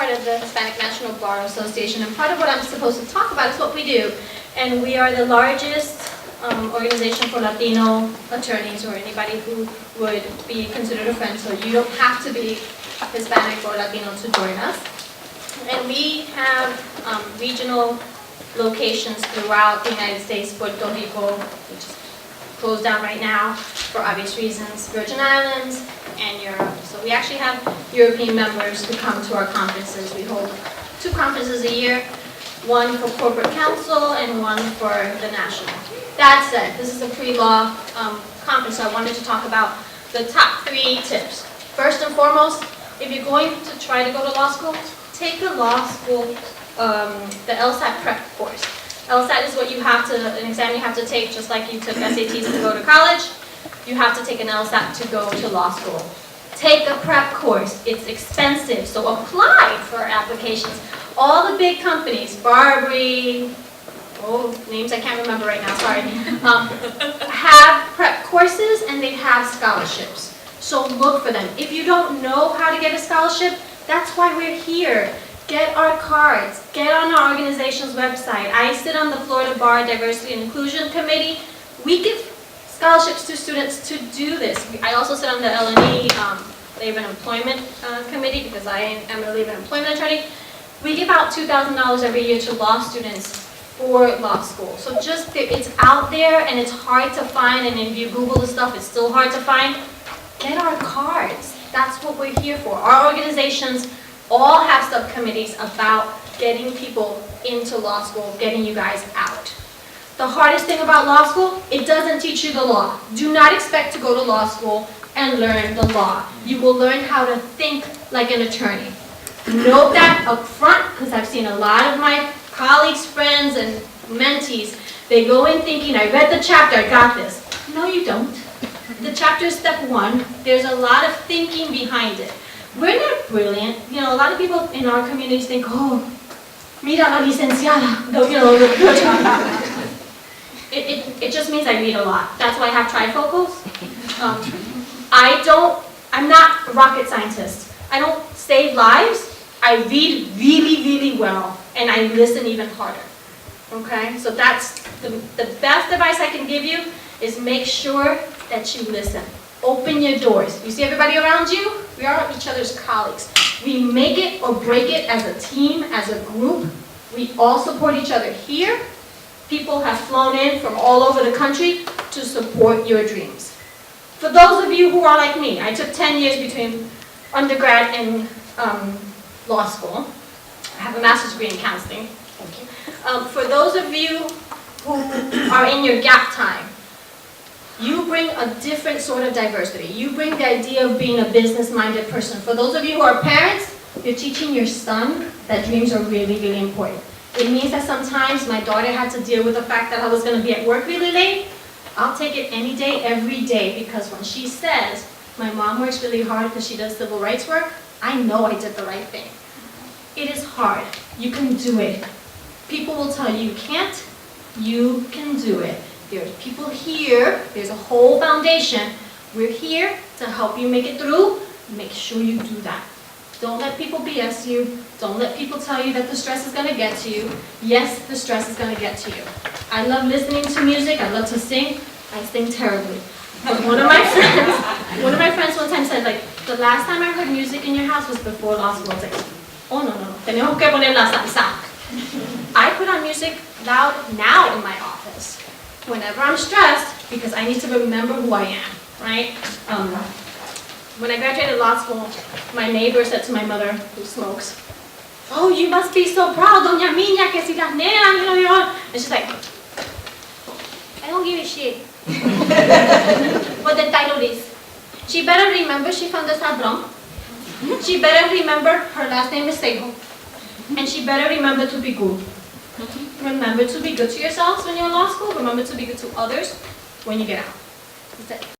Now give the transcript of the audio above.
part of the Hispanic National Bar Association, and part of what I'm supposed to talk about is what we do. And we are the largest organization for Latino attorneys or anybody who would be considered a friend, so you don't have to be Hispanic or Latino to join us. And we have regional locations throughout the United States, Puerto Rico, which is closed down right now for obvious reasons, Virgin Islands, and Europe. So we actually have European members who come to our conferences. We hold 2 conferences a year, one for corporate counsel and one for the national. That said, this is a pre-law conference, so I wanted to talk about the top 3 tips. First and foremost, if you're going to try to go to law school, take the law school, the LSAT prep course. LSAT is what you have to, an exam you have to take just like you took SATs to go to college. You have to take an LSAT to go to law school. Take a prep course. It's expensive, so apply for applications. All the big companies, Barbary, names I can't remember right now, sorry, have prep courses and they have scholarships. So look for them. If you don't know how to get a scholarship, that's why we're here. Get our cards. Get on our organization's website. I sit on the Florida Bar Diversity and Inclusion Committee. We give scholarships to students to do this. I also sit on the LNE, Labor and Employment Committee, because I am a labor and employment attorney. We give out $2,000 every year to law students for law school. So just, it's out there and it's hard to find, and if you Google the stuff, it's still hard to find. Get our cards. That's what we're here for. Our organizations all have subcommittees about getting people into law school, getting you guys out. The hardest thing about law school, it doesn't teach you the law. Do not expect to go to law school and learn the law. You will learn how to think like an attorney. Note that up front, because I've seen a lot of my colleagues, friends, and mentees, they go in thinking, I read the chapter, I got this. No, you don't. The chapter is step 1. There's a lot of thinking behind it. We're not brilliant. You know, a lot of people in our communities think, oh, mira la licenciada. It just means I read a lot. That's why I have trifocals. I'm not a rocket scientist. I don't save lives. I read really, really well, and I listen even harder. Okay? So that's the best advice I can give you is make sure that you listen. Open your doors. You see everybody around you? We are each other's colleagues. We make it or break it as a team, as a group. We all support each other here. People have flown in from all over the country to support your dreams. For those of you who are like me, I took 10 years between undergrad and law school. I have a master's degree in counseling. Thank you. For those of you who are in your gap time, you bring a different sort of diversity. You bring the idea of being a business-minded person. For those of you who are parents, you're teaching your son that dreams are really, really important. It means that sometimes my daughter had to deal with the fact that I was going to be at work really late. I'll take it any day, every day, because when she says, my mom works really hard because she does civil rights work, I know I did the right thing. It is hard. You can do it. People will tell you you can't. You can do it. There's people here. There's a whole foundation. We're here to help you make it through. Make sure you do that. Don't let people BS you. Don't let people tell you that the stress is going to get to you. Yes, the stress is going to get to you. I love listening to music. I love to sing. I sing terribly. But one of my friends one time said, like, the last time I heard music in your house was before law school. I was like, oh, no. Tenemos que poner la salsa. I put on music loud now in my office. Whenever I'm stressed, because I need to remember who I am, right? When I graduated law school, my neighbor said to my mother, who smokes, oh, you must be so proud, doña Miña, que si las nenas, And she's like, I don't give a shit what the title is. She better remember she from the South Bronx. She better remember her last name is Seijo. And she better remember to be good. Remember to be good to yourselves when you're in law school. Remember to be good to others when you get out. That's it.